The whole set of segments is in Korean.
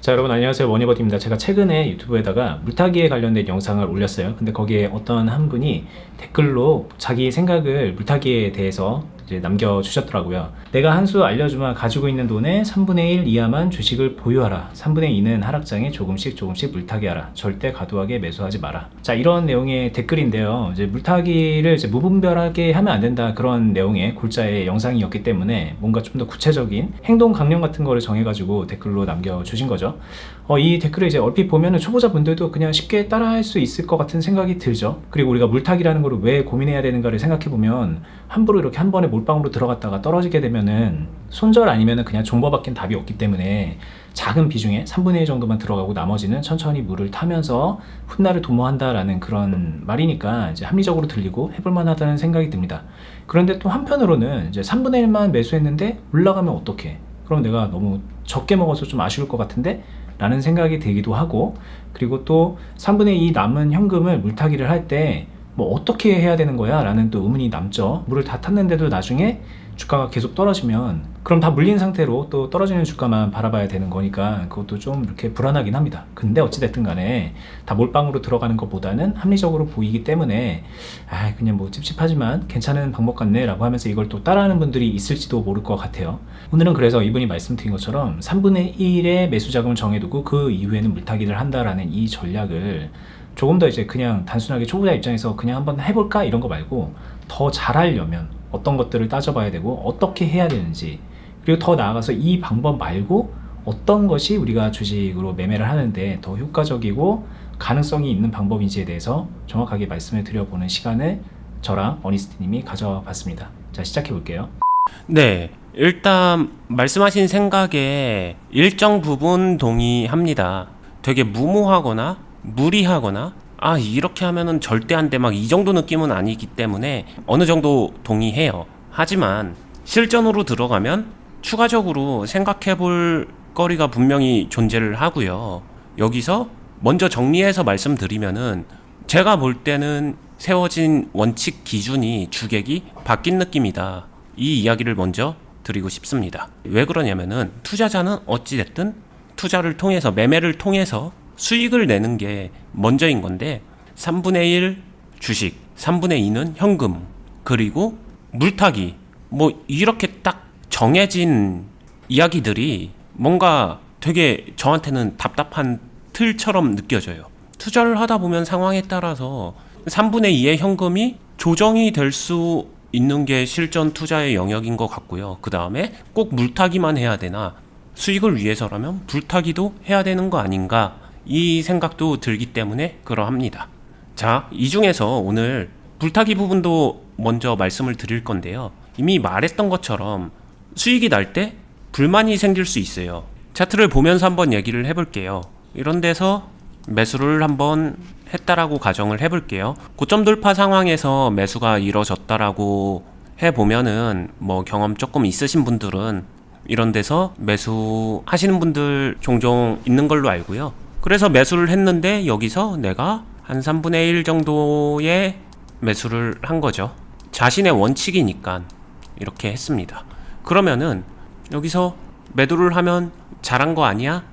자, 여러분 안녕하세요. 머니버디입니다. 제가 최근에 유튜브에다가 물타기에 관련된 영상을 올렸어요. 근데 거기에 어떤 한 분이 댓글로 자기 생각을 물타기에 대해서 이제 남겨주셨더라고요. 내가 한 수 알려주마. 가지고 있는 돈의 3분의 1 이하만 주식을 보유하라. 3분의 2는 하락장에 조금씩 물타기하라. 절대 과도하게 매수하지 마라. 자, 이런 내용의 댓글인데요. 이제 물타기를 이제 무분별하게 하면 안 된다, 그런 내용의 골자의 영상이었기 때문에 뭔가 좀 더 구체적인 행동 강령 같은 거를 정해가지고 댓글로 남겨주신 거죠. 이 댓글을 이제 얼핏 보면은 초보자분들도 그냥 쉽게 따라할 수 있을 것 같은 생각이 들죠. 그리고 우리가 물타기라는 거를 왜 고민해야 되는가를 생각해보면, 함부로 이렇게 한 번에 몰빵으로 들어갔다가 떨어지게 되면은 손절 아니면은 그냥 존버밖엔 답이 없기 때문에 작은 비중의 3분의 1 정도만 들어가고 나머지는 천천히 물을 타면서 훗날을 도모한다라는 그런 말이니까 이제 합리적으로 들리고 해볼만 하다는 생각이 듭니다. 그런데 또 한편으로는 이제 3분의 1만 매수했는데 올라가면 어떡해? 그럼 내가 너무 적게 먹어서 좀 아쉬울 것 같은데? 라는 생각이 들기도 하고, 그리고 또 3분의 2 남은 현금을 물타기를 할 때 뭐 어떻게 해야 되는 거야? 라는 또 의문이 남죠. 물을 다 탔는데도 나중에 주가가 계속 떨어지면 그럼 다 물린 상태로 또 떨어지는 주가만 바라봐야 되는 거니까 그것도 좀 이렇게 불안하긴 합니다. 근데 어찌됐든 간에 다 몰빵으로 들어가는 것보다는 합리적으로 보이기 때문에 그냥 뭐 찝찝하지만 괜찮은 방법 같네 라고 하면서 이걸 또 따라하는 분들이 있을지도 모를 것 같아요. 오늘은 그래서 이분이 말씀드린 것처럼 3분의 1의 매수 자금을 정해두고 그 이후에는 물타기를 한다라는 이 전략을 조금 더 이제 그냥 단순하게 초보자 입장에서 그냥 한번 해볼까 이런 거 말고, 더 잘하려면 어떤 것들을 따져봐야 되고 어떻게 해야 되는지, 그리고 더 나아가서 이 방법 말고 어떤 것이 우리가 주식으로 매매를 하는데 더 효과적이고 가능성이 있는 방법인지에 대해서 정확하게 말씀을 드려보는 시간을 저랑 어니스트님이 가져봤습니다. 자, 시작해 볼게요. 네, 일단 말씀하신 생각에 일정 부분 동의합니다. 되게 무모하거나 무리하거나 이렇게 하면은 절대 안 돼, 막 이 정도 느낌은 아니기 때문에 어느 정도 동의해요. 하지만 실전으로 들어가면 추가적으로 생각해 볼 거리가 분명히 존재를 하고요. 여기서 먼저 정리해서 말씀드리면은, 제가 볼 때는 세워진 원칙 기준이 주객이 바뀐 느낌이다, 이 이야기를 먼저 드리고 싶습니다. 왜 그러냐면은, 투자자는 어찌됐든 투자를 통해서, 매매를 통해서 수익을 내는 게 먼저인 건데, 3분의 1 주식, 3분의 2는 현금, 그리고 물타기, 뭐 이렇게 딱 정해진 이야기들이 뭔가 되게 저한테는 답답한 틀처럼 느껴져요. 투자를 하다 보면 상황에 따라서 3분의 2의 현금이 조정이 될 수 있는 게 실전 투자의 영역인 것 같고요. 그 다음에 꼭 물타기만 해야 되나, 수익을 위해서라면 물타기도 해야 되는 거 아닌가, 이 생각도 들기 때문에 그러합니다. 자, 이 중에서 오늘 물타기 부분도 먼저 말씀을 드릴 건데요. 이미 말했던 것처럼 수익이 날 때 불만이 생길 수 있어요. 차트를 보면서 한번 얘기를 해볼게요. 이런 데서 매수를 한번 했다라고 가정을 해볼게요. 고점 돌파 상황에서 매수가 이루어졌다라고 해보면은, 뭐 경험 조금 있으신 분들은 이런 데서 매수하시는 분들 종종 있는 걸로 알고요. 그래서 매수를 했는데 여기서 내가 한 3분의 1 정도의 매수를 한 거죠. 자신의 원칙이니까 이렇게 했습니다. 그러면은 여기서 매도를 하면 잘한 거 아니야?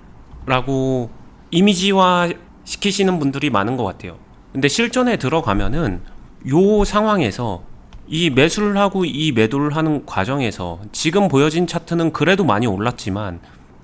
라고 이미지화 시키시는 분들이 많은 것 같아요. 근데 실전에 들어가면은 요 상황에서 이 매수를 하고 이 매도를 하는 과정에서 지금 보여진 차트는 그래도 많이 올랐지만,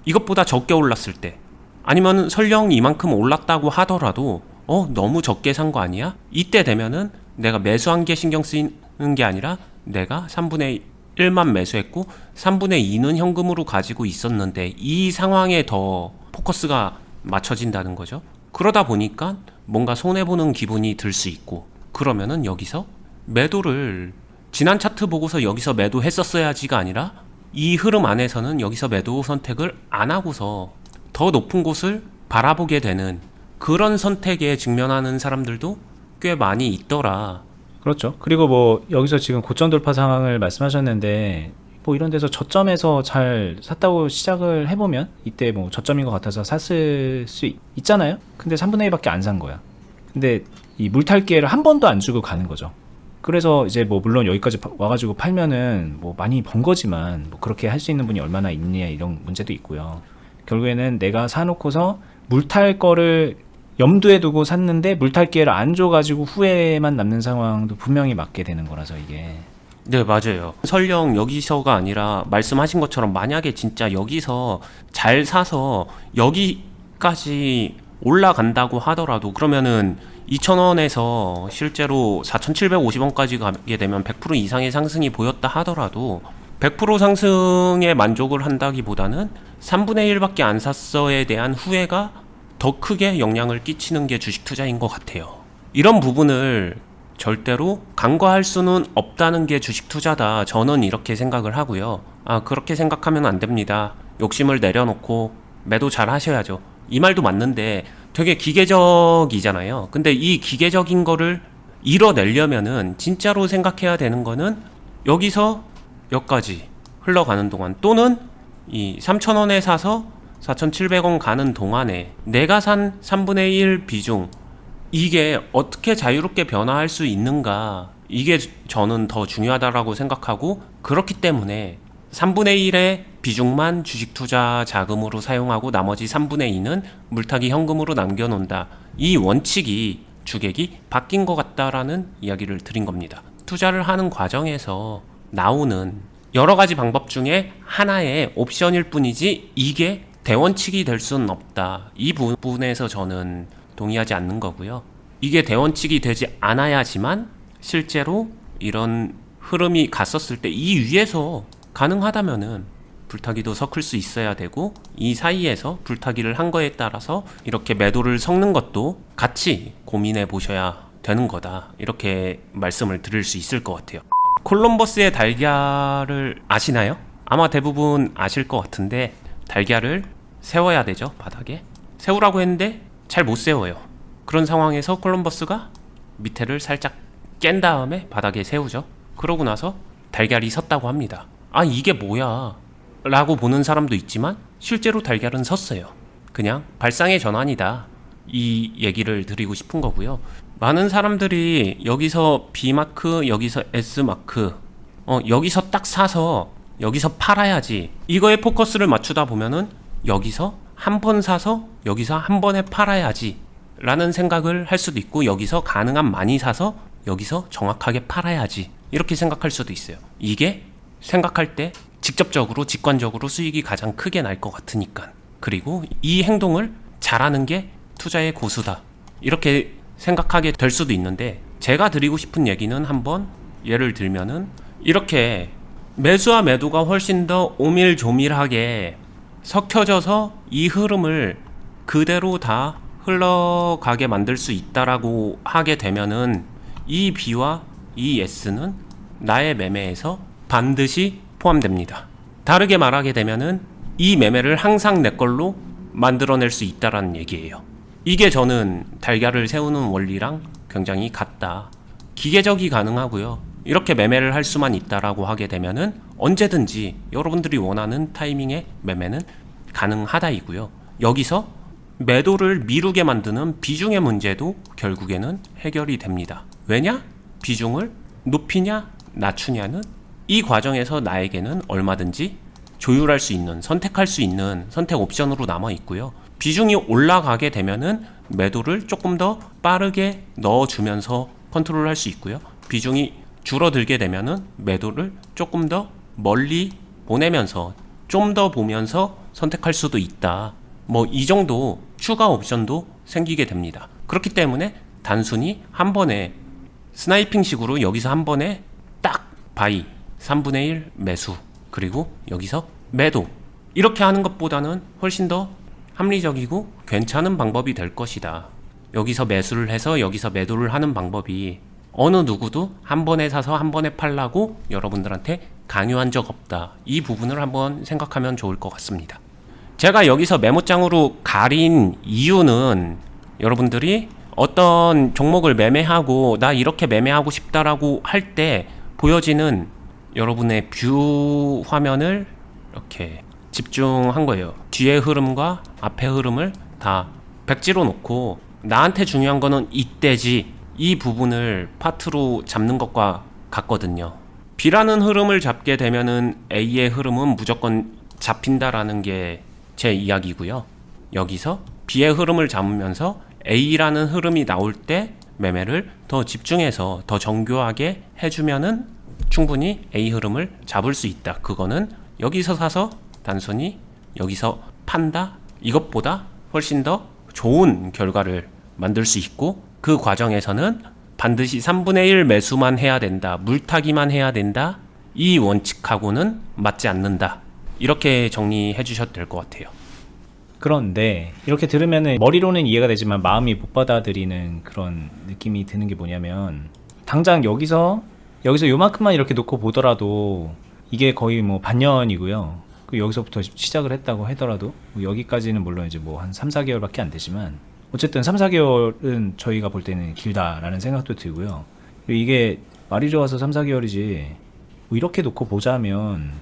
이것보다 적게 올랐을 때, 아니면 설령 이만큼 올랐다고 하더라도 너무 적게 산 거 아니야? 이때 되면은 내가 매수한 게 신경 쓰이는 게 아니라 내가 3분의 1만 매수했고 3분의 2는 현금으로 가지고 있었는데, 이 상황에 더 포커스가 맞춰진다는 거죠. 그러다 보니까 뭔가 손해보는 기분이 들 수 있고, 그러면은 여기서 매도를, 지난 차트 보고서 여기서 매도했었어야지가 아니라 이 흐름 안에서는 여기서 매도 선택을 안 하고서 더 높은 곳을 바라보게 되는 그런 선택에 직면하는 사람들도 꽤 많이 있더라. 그렇죠. 그리고 뭐 여기서 지금 고점 돌파 상황을 말씀하셨는데, 뭐 이런 데서 저점에서 잘 샀다고 시작을 해보면 이때 뭐 저점인 것 같아서 샀을 수 있잖아요. 근데 3분의 1밖에 안 산 거야. 근데 이 물탈 기회를 한 번도 안 주고 가는 거죠. 그래서 이제 뭐 물론 여기까지 와가지고 팔면은 뭐 많이 번 거지만, 뭐 그렇게 할 수 있는 분이 얼마나 있냐, 이런 문제도 있고요. 결국에는 내가 사놓고서 물탈 거를 염두에 두고 샀는데 물탈 기회를 안 줘가지고 후회만 남는 상황도 분명히 맞게 되는 거라서 이게. 네, 맞아요. 설령 여기서가 아니라 말씀하신 것처럼 만약에 진짜 여기서 잘 사서 여기까지 올라간다고 하더라도 그러면은 2,000원에서 실제로 4,750원까지 가게 되면 100% 이상의 상승이 보였다 하더라도 100% 상승에 만족을 한다기보다는 3분의 1밖에 안 샀어에 대한 후회가 더 크게 영향을 끼치는 게 주식 투자인 것 같아요. 이런 부분을 절대로 간과할 수는 없다는 게 주식 투자다. 저는 이렇게 생각을 하고요. 그렇게 생각하면 안 됩니다. 욕심을 내려놓고 매도 잘 하셔야죠. 이 말도 맞는데 되게 기계적이잖아요. 근데 이 기계적인 거를 이뤄내려면은 진짜로 생각해야 되는 거는 여기서 여기까지 흘러가는 동안 또는 이 3,000원에 사서 4,700원 가는 동안에 내가 산 3분의 1 비중 이게 어떻게 자유롭게 변화할 수 있는가, 이게 저는 더 중요하다라고 생각하고, 그렇기 때문에 3분의 1의 비중만 주식 투자 자금으로 사용하고 나머지 3분의 2는 물타기 현금으로 남겨놓는다. 이 원칙이 주객이 바뀐 것 같다라는 이야기를 드린 겁니다. 투자를 하는 과정에서 나오는 여러 가지 방법 중에 하나의 옵션일 뿐이지 이게 대원칙이 될 수는 없다. 이 부분에서 저는 동의하지 않는 거고요. 이게 대원칙이 되지 않아야지만 실제로 이런 흐름이 갔었을 때 이 위에서 가능하다면은 불타기도 섞을 수 있어야 되고, 이 사이에서 불타기를 한 거에 따라서 이렇게 매도를 섞는 것도 같이 고민해 보셔야 되는 거다. 이렇게 말씀을 드릴 수 있을 것 같아요. 콜럼버스의 달걀을 아시나요? 아마 대부분 아실 것 같은데, 달걀을 세워야 되죠, 바닥에. 세우라고 했는데 잘 못 세워요. 그런 상황에서 콜럼버스가 밑에를 살짝 깬 다음에 바닥에 세우죠. 그러고 나서 달걀이 섰다고 합니다. 이게 뭐야 라고 보는 사람도 있지만 실제로 달걀은 섰어요. 그냥 발상의 전환이다, 이 얘기를 드리고 싶은 거고요. 많은 사람들이 여기서 B마크, 여기서 S마크, 여기서 딱 사서 여기서 팔아야지, 이거에 포커스를 맞추다 보면은 여기서 한 번 사서 여기서 한 번에 팔아야지 라는 생각을 할 수도 있고, 여기서 가능한 많이 사서 여기서 정확하게 팔아야지 이렇게 생각할 수도 있어요. 이게 생각할 때 직접적으로 직관적으로 수익이 가장 크게 날 것 같으니까. 그리고 이 행동을 잘하는 게 투자의 고수다 이렇게 생각하게 될 수도 있는데, 제가 드리고 싶은 얘기는 한번 예를 들면은 이렇게 매수와 매도가 훨씬 더 오밀조밀하게 섞여져서 이 흐름을 그대로 다 흘러가게 만들 수 있다라고 하게 되면은 이 B와 이 S는 나의 매매에서 반드시 포함됩니다. 다르게 말하게 되면은 이 매매를 항상 내 걸로 만들어낼 수 있다라는 얘기예요. 이게 저는 달걀을 세우는 원리랑 굉장히 같다. 기계적이 가능하고요. 이렇게 매매를 할 수만 있다라고 하게 되면은 언제든지 여러분들이 원하는 타이밍에 매매는 가능하다이고요. 여기서 매도를 미루게 만드는 비중의 문제도 결국에는 해결이 됩니다. 왜냐? 비중을 높이냐 낮추냐는 이 과정에서 나에게는 얼마든지 조율할 수 있는, 선택할 수 있는 선택 옵션으로 남아 있고요. 비중이 올라가게 되면은 매도를 조금 더 빠르게 넣어주면서 컨트롤할 수 있고요. 비중이 줄어들게 되면은 매도를 조금 더 멀리 보내면서 좀 더 보면서 선택할 수도 있다. 이 정도 추가 옵션도 생기게 됩니다. 그렇기 때문에 단순히 한 번에 스나이핑식으로 여기서 한 번에 딱 바이 3분의 1 매수, 그리고 여기서 매도, 이렇게 하는 것보다는 훨씬 더 합리적이고 괜찮은 방법이 될 것이다. 여기서 매수를 해서 여기서 매도를 하는 방법이 어느 누구도 한 번에 사서 한 번에 팔라고 여러분들한테 강요한 적 없다. 이 부분을 한번 생각하면 좋을 것 같습니다. 제가 여기서 메모장으로 가린 이유는 여러분들이 어떤 종목을 매매하고 나 이렇게 매매하고 싶다라고 할 때 보여지는 여러분의 뷰 화면을 이렇게 집중한 거예요. 뒤의 흐름과 앞의 흐름을 다 백지로 놓고 나한테 중요한 거는 이때지, 이 부분을 파트로 잡는 것과 같거든요. B라는 흐름을 잡게 되면은 A의 흐름은 무조건 잡힌다라는 게 제 이야기고요. 여기서 B의 흐름을 잡으면서 A라는 흐름이 나올 때 매매를 더 집중해서 더 정교하게 해주면은 충분히 A 흐름을 잡을 수 있다. 그거는 여기서 사서 단순히 여기서 판다. 이것보다 훨씬 더 좋은 결과를 만들 수 있고, 그 과정에서는 반드시 3분의 1 매수만 해야 된다. 물타기만 해야 된다. 이 원칙하고는 맞지 않는다. 이렇게 정리해 주셔도 될 것 같아요. 그런데 이렇게 들으면 머리로는 이해가 되지만 마음이 못 받아들이는 그런 느낌이 드는 게 뭐냐면, 당장 여기서 요만큼만 이렇게 놓고 보더라도 이게 거의 뭐 반년이고요. 여기서부터 시작을 했다고 하더라도 여기까지는 물론 이제 뭐 한 3, 4개월밖에 안 되지만 어쨌든 3, 4개월은 저희가 볼 때는 길다라는 생각도 들고요. 이게 말이 좋아서 3, 4개월이지 뭐 이렇게 놓고 보자면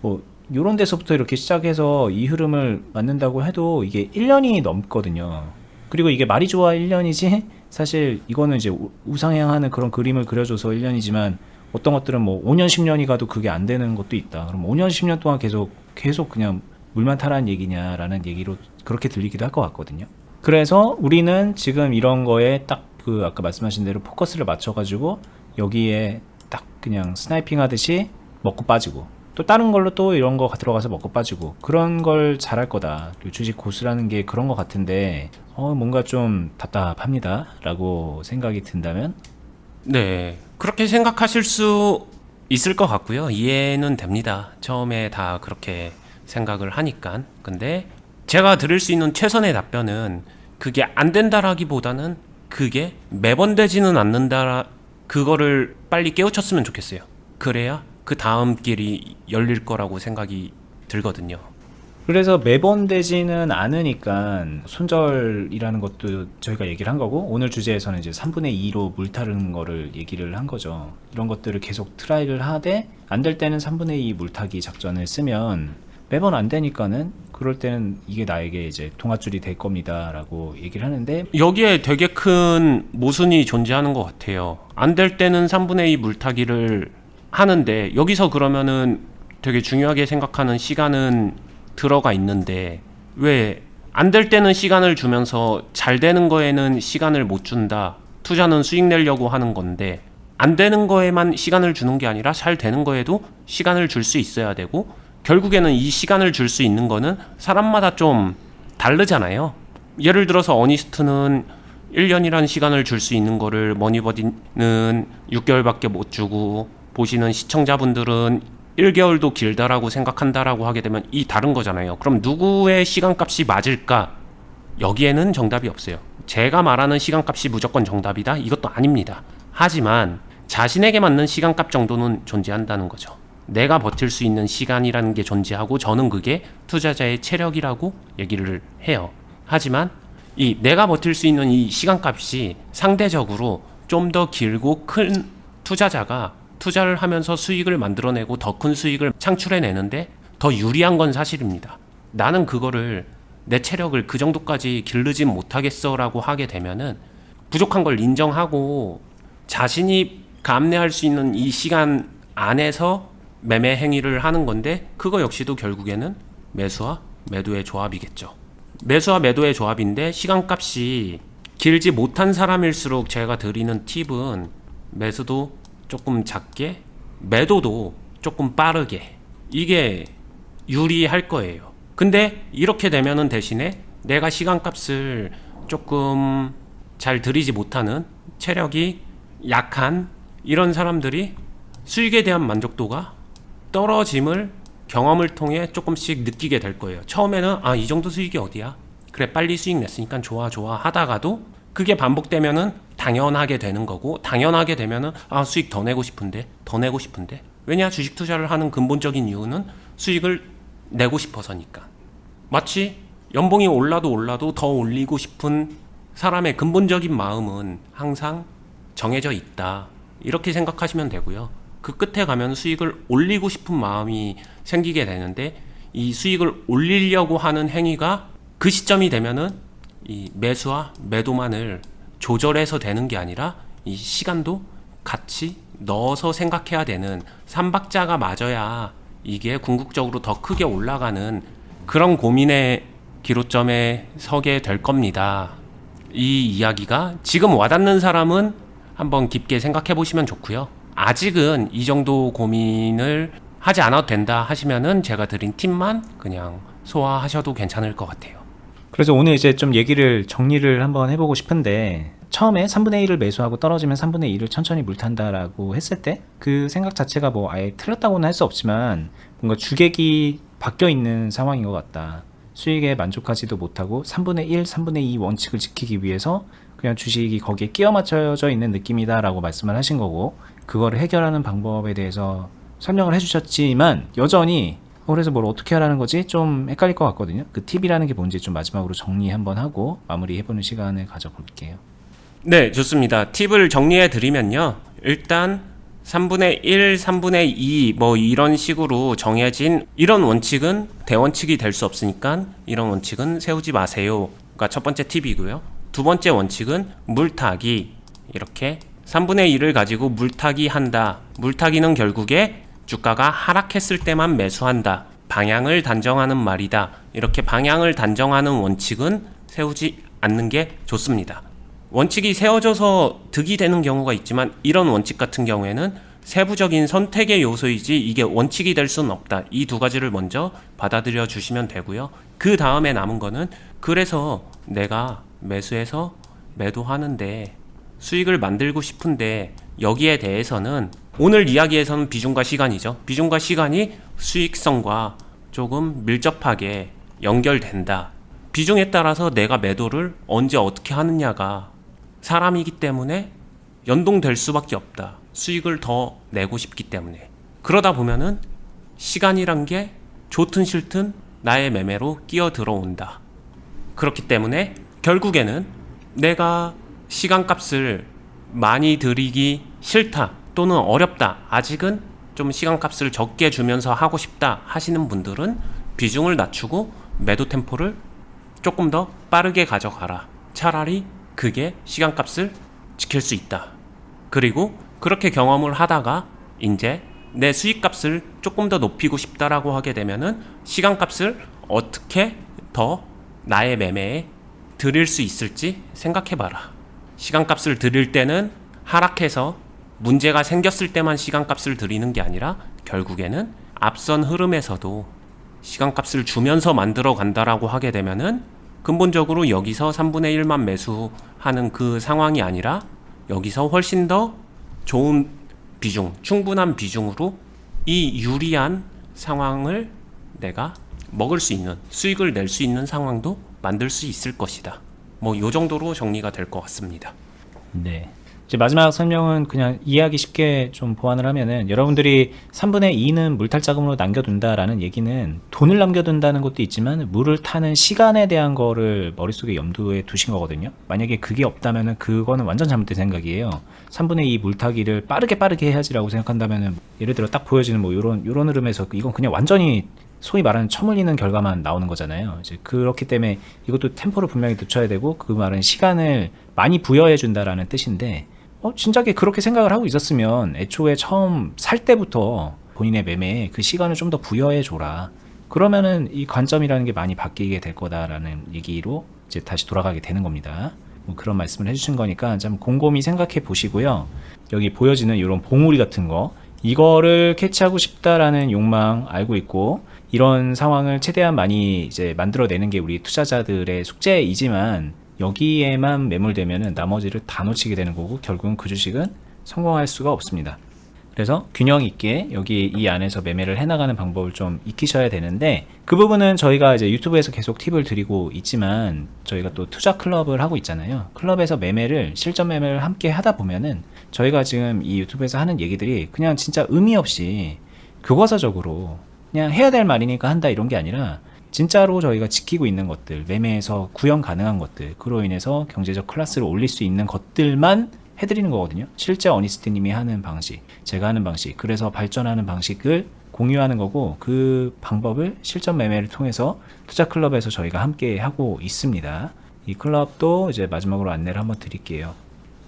뭐 요런 데서부터 이렇게 시작해서 이 흐름을 맞는다고 해도 이게 1년이 넘거든요. 그리고 이게 말이 좋아 1년이지 사실 이거는 이제 우상향하는 그런 그림을 그려줘서 1년이지만 어떤 것들은 뭐 5년 10년이 가도 그게 안 되는 것도 있다. 그럼 5년 10년 동안 계속 그냥 물만 타라는 얘기냐라는 얘기로 그렇게 들리기도 할 것 같거든요. 그래서 우리는 지금 이런 거에 딱 그 아까 말씀하신 대로 포커스를 맞춰가지고 여기에 딱 그냥 스나이핑 하듯이 먹고 빠지고, 또 다른 걸로 또 이런 거 들어가서 먹고 빠지고, 그런 걸 잘할 거다. 그리고 주식 고수라는 게 그런 것 같은데 뭔가 좀 답답합니다 라고 생각이 든다면, 네, 그렇게 생각하실 수 있을 것 같고요. 이해는 됩니다. 처음에 다 그렇게 생각을 하니까. 근데 제가 드릴 수 있는 최선의 답변은 그게 안 된다라기보다는 그게 매번 되지는 않는다. 그거를 빨리 깨우쳤으면 좋겠어요. 그래야 그 다음 길이 열릴 거라고 생각이 들거든요. 그래서 매번 되지는 않으니까 손절이라는 것도 저희가 얘기를 한 거고, 오늘 주제에서는 이제 3분의 2로 물타는 거를 얘기를 한 거죠. 이런 것들을 계속 트라이를 하되 안 될 때는 3분의 2 물타기 작전을 쓰면, 매번 안 되니까는 그럴 때는 이게 나에게 이제 동아줄이 될 겁니다 라고 얘기를 하는데, 여기에 되게 큰 모순이 존재하는 것 같아요. 안 될 때는 3분의 2 물타기를 하는데 여기서 그러면은 되게 중요하게 생각하는 시간은 들어가 있는데, 왜 안 될 때는 시간을 주면서 잘 되는 거에는 시간을 못 준다. 투자는 수익 내려고 하는 건데 안 되는 거에만 시간을 주는 게 아니라 잘 되는 거에도 시간을 줄 수 있어야 되고, 결국에는 이 시간을 줄 수 있는 거는 사람마다 좀 다르잖아요. 예를 들어서 어니스트는 1년이라는 시간을 줄 수 있는 거를 머니버디는 6개월밖에 못 주고, 보시는 시청자분들은 1개월도 길다라고 생각한다라고 하게 되면 이 다른 거잖아요. 그럼 누구의 시간값이 맞을까? 여기에는 정답이 없어요. 제가 말하는 시간값이 무조건 정답이다? 이것도 아닙니다. 하지만 자신에게 맞는 시간값 정도는 존재한다는 거죠. 내가 버틸 수 있는 시간이라는 게 존재하고, 저는 그게 투자자의 체력이라고 얘기를 해요. 하지만 이 내가 버틸 수 있는 이 시간값이 상대적으로 좀 더 길고 큰 투자자가 투자를 하면서 수익을 만들어내고 더 큰 수익을 창출해내는데 더 유리한 건 사실입니다. 나는 그거를 내 체력을 그 정도까지 기르진 못하겠어 라고 하게 되면은 부족한 걸 인정하고 자신이 감내할 수 있는 이 시간 안에서 매매 행위를 하는 건데, 그거 역시도 결국에는 매수와 매도의 조합이겠죠. 매수와 매도의 조합인데 시간값이 길지 못한 사람일수록 제가 드리는 팁은 매수도 조금 작게, 매도도 조금 빠르게, 이게 유리할 거예요. 근데 이렇게 되면은 대신에 내가 시간값을 조금 잘 들이지 못하는, 체력이 약한 이런 사람들이 수익에 대한 만족도가 떨어짐을 경험을 통해 조금씩 느끼게 될 거예요. 처음에는 이 정도 수익이 어디야? 그래, 빨리 수익 냈으니까 좋아 하다가도 그게 반복되면은 당연하게 되는 거고, 당연하게 되면은 수익 더 내고 싶은데. 왜냐? 주식 투자를 하는 근본적인 이유는 수익을 내고 싶어서니까. 마치 연봉이 올라도 더 올리고 싶은 사람의 근본적인 마음은 항상 정해져 있다. 이렇게 생각하시면 되고요. 그 끝에 가면 수익을 올리고 싶은 마음이 생기게 되는데, 이 수익을 올리려고 하는 행위가 그 시점이 되면은 이 매수와 매도만을 조절해서 되는 게 아니라 이 시간도 같이 넣어서 생각해야 되는, 삼박자가 맞아야 이게 궁극적으로 더 크게 올라가는 그런 고민의 기로점에 서게 될 겁니다. 이 이야기가 지금 와닿는 사람은 한번 깊게 생각해 보시면 좋고요. 아직은 이 정도 고민을 하지 않아도 된다 하시면은 제가 드린 팁만 그냥 소화하셔도 괜찮을 것 같아요. 그래서 오늘 이제 좀 얘기를 정리를 한번 해보고 싶은데, 처음에 3분의 1을 매수하고 떨어지면 3분의 2를 천천히 물탄다라고 했을 때 그 생각 자체가 뭐 아예 틀렸다고는 할 수 없지만 뭔가 주객이 바뀌어 있는 상황인 것 같다. 수익에 만족하지도 못하고 3분의 1, 3분의 2 원칙을 지키기 위해서 그냥 주식이 거기에 끼워 맞춰져 있는 느낌이다 라고 말씀을 하신 거고, 그거를 해결하는 방법에 대해서 설명을 해주셨지만 여전히 그래서 뭘 어떻게 하라는 거지? 좀 헷갈릴 것 같거든요. 그 팁이라는 게 뭔지 좀 마지막으로 정리 한번 하고 마무리해보는 시간을 가져볼게요. 네, 좋습니다. 팁을 정리해 드리면요. 일단 3분의 1, 3분의 2 뭐 이런 식으로 정해진 이런 원칙은 대원칙이 될 수 없으니까 이런 원칙은 세우지 마세요가 첫 번째 팁이고요. 두 번째 원칙은 물타기. 이렇게 3분의 1을 가지고 물타기 한다. 물타기는 결국에 주가가 하락했을 때만 매수한다. 방향을 단정하는 말이다. 이렇게 방향을 단정하는 원칙은 세우지 않는 게 좋습니다. 원칙이 세워져서 득이 되는 경우가 있지만 이런 원칙 같은 경우에는 세부적인 선택의 요소이지 이게 원칙이 될 수는 없다. 이 두 가지를 먼저 받아들여 주시면 되고요. 그 다음에 남은 거는 그래서 내가 매수해서 매도하는데 수익을 만들고 싶은데 여기에 대해서는 오늘 이야기에서는 비중과 시간이죠. 비중과 시간이 수익성과 조금 밀접하게 연결된다. 비중에 따라서 내가 매도를 언제 어떻게 하느냐가 사람이기 때문에 연동될 수밖에 없다. 수익을 더 내고 싶기 때문에. 그러다 보면은 시간이란 게 좋든 싫든 나의 매매로 끼어 들어온다. 그렇기 때문에 결국에는 내가 시간값을 많이 들이기 싫다 또는 어렵다, 아직은 좀 시간값을 적게 주면서 하고 싶다 하시는 분들은 비중을 낮추고 매도 템포를 조금 더 빠르게 가져가라. 차라리 그게 시간값을 지킬 수 있다. 그리고 그렇게 경험을 하다가 이제 내 수익값을 조금 더 높이고 싶다라고 하게 되면은 시간값을 어떻게 더 나의 매매에 드릴 수 있을지 생각해봐라. 시간값을 드릴 때는 하락해서 문제가 생겼을 때만 시간값을 드리는 게 아니라 결국에는 앞선 흐름에서도 시간값을 주면서 만들어 간다라고 하게 되면은 근본적으로 여기서 3분의 1만 매수하는 그 상황이 아니라 여기서 훨씬 더 좋은 비중, 충분한 비중으로 이 유리한 상황을 내가 먹을 수 있는, 수익을 낼 수 있는 상황도 만들 수 있을 것이다. 뭐 이 정도로 정리가 될 것 같습니다. 네. 이제 마지막 설명은 그냥 이해하기 쉽게 좀 보완을 하면은, 여러분들이 3분의 2는 물탈자금으로 남겨둔다라는 얘기는 돈을 남겨둔다는 것도 있지만 물을 타는 시간에 대한 거를 머릿속에 염두에 두신 거거든요. 만약에 그게 없다면은 그거는 완전 잘못된 생각이에요. 3분의 2 물타기를 빠르게 해야지라고 생각한다면은, 예를 들어 딱 보여지는 뭐 요런 흐름에서 이건 그냥 완전히 소위 말하는 처물리는 결과만 나오는 거잖아요. 이제 그렇기 때문에 이것도 템포를 분명히 늦춰야 되고, 그 말은 시간을 많이 부여해 준다라는 뜻인데, 진작에 그렇게 생각을 하고 있었으면 애초에 처음 살 때부터 본인의 매매에 그 시간을 좀 더 부여해 줘라. 그러면은 이 관점이라는 게 많이 바뀌게 될 거다라는 얘기로 이제 다시 돌아가게 되는 겁니다. 뭐 그런 말씀을 해주신 거니까 좀 곰곰이 생각해 보시고요. 여기 보여지는 이런 봉우리 같은 거, 이거를 캐치하고 싶다라는 욕망 알고 있고, 이런 상황을 최대한 많이 이제 만들어내는 게 우리 투자자들의 숙제이지만, 여기에만 매몰되면은 나머지를 다 놓치게 되는 거고 결국은 그 주식은 성공할 수가 없습니다. 그래서 균형 있게 여기 이 안에서 매매를 해나가는 방법을 좀 익히셔야 되는데, 그 부분은 저희가 이제 유튜브에서 계속 팁을 드리고 있지만 저희가 또 투자 클럽을 하고 있잖아요. 클럽에서 매매를, 실전 매매를 함께 하다 보면은 저희가 지금 이 유튜브에서 하는 얘기들이 그냥 진짜 의미 없이 교과서적으로 그냥 해야 될 말이니까 한다 이런 게 아니라, 진짜로 저희가 지키고 있는 것들, 매매에서 구현 가능한 것들, 그로 인해서 경제적 클래스를 올릴 수 있는 것들만 해드리는 거거든요. 실제 어니스트님이 하는 방식, 제가 하는 방식, 그래서 발전하는 방식을 공유하는 거고, 그 방법을 실전 매매를 통해서 투자클럽에서 저희가 함께 하고 있습니다. 이 클럽도 이제 마지막으로 안내를 한번 드릴게요.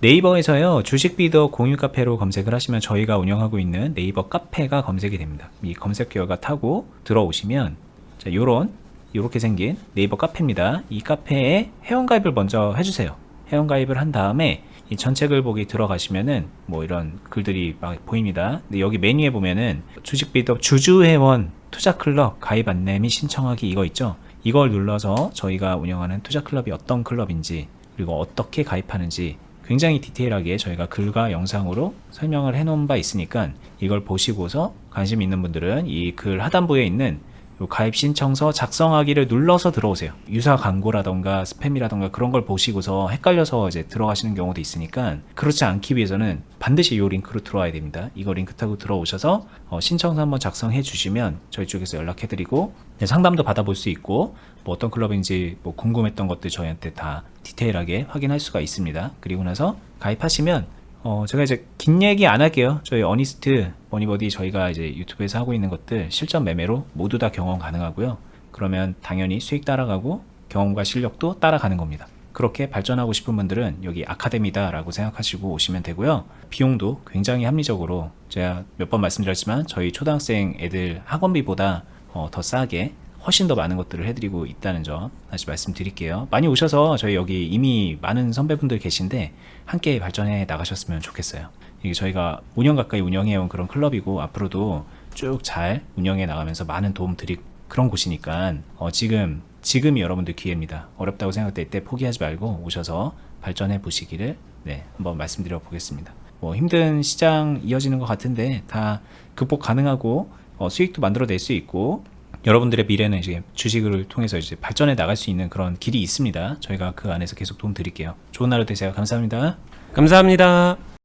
네이버에서요, 주식비더 공유 카페로 검색을 하시면 저희가 운영하고 있는 네이버 카페가 검색이 됩니다. 이 검색 결과 타고 들어오시면 자, 요런 이렇게 생긴 네이버 카페입니다. 이 카페에 회원가입을 먼저 해주세요. 회원가입을 한 다음에 이 전체 글보기 들어가시면은 뭐 이런 글들이 막 보입니다. 근데 여기 메뉴에 보면은 주식비덕 주주회원 투자클럽 가입 안내 및 신청하기 이거 있죠. 이걸 눌러서 저희가 운영하는 투자클럽이 어떤 클럽인지 그리고 어떻게 가입하는지 굉장히 디테일하게 저희가 글과 영상으로 설명을 해놓은 바 있으니까 이걸 보시고서 관심 있는 분들은 이 글 하단부에 있는 요 가입 신청서 작성하기를 눌러서 들어오세요. 유사 광고라던가 스팸이라던가 그런 걸 보시고서 헷갈려서 이제 들어가시는 경우도 있으니까 그렇지 않기 위해서는 반드시 이 링크로 들어와야 됩니다. 이거 링크 타고 들어오셔서 신청서 한번 작성해 주시면 저희 쪽에서 연락해 드리고 상담도 받아볼 수 있고 뭐 어떤 클럽인지 뭐 궁금했던 것들 저희한테 다 디테일하게 확인할 수가 있습니다. 그리고 나서 가입하시면 제가 이제 긴 얘기 안 할게요. 저희 어니스트, 머니버디 저희가 이제 유튜브에서 하고 있는 것들 실전 매매로 모두 다 경험 가능하고요. 그러면 당연히 수익 따라가고 경험과 실력도 따라가는 겁니다. 그렇게 발전하고 싶은 분들은 여기 아카데미다라고 생각하시고 오시면 되고요. 비용도 굉장히 합리적으로 제가 몇 번 말씀드렸지만 저희 초등학생 애들 학원비보다 더 싸게 훨씬 더 많은 것들을 해드리고 있다는 점 다시 말씀드릴게요. 많이 오셔서 저희 여기 이미 많은 선배분들 계신데 함께 발전해 나가셨으면 좋겠어요. 이게 저희가 5년 가까이 운영해온 그런 클럽이고 앞으로도 쭉 잘 운영해 나가면서 많은 도움 드릴 그런 곳이니까 지금이 여러분들 기회입니다. 어렵다고 생각될 때 포기하지 말고 오셔서 발전해 보시기를 한번 말씀드려 보겠습니다. 뭐 힘든 시장 이어지는 것 같은데 다 극복 가능하고 수익도 만들어낼 수 있고 여러분들의 미래는 이제 주식을 통해서 이제 발전해 나갈 수 있는 그런 길이 있습니다. 저희가 그 안에서 계속 도움 드릴게요. 좋은 하루 되세요. 감사합니다. 감사합니다.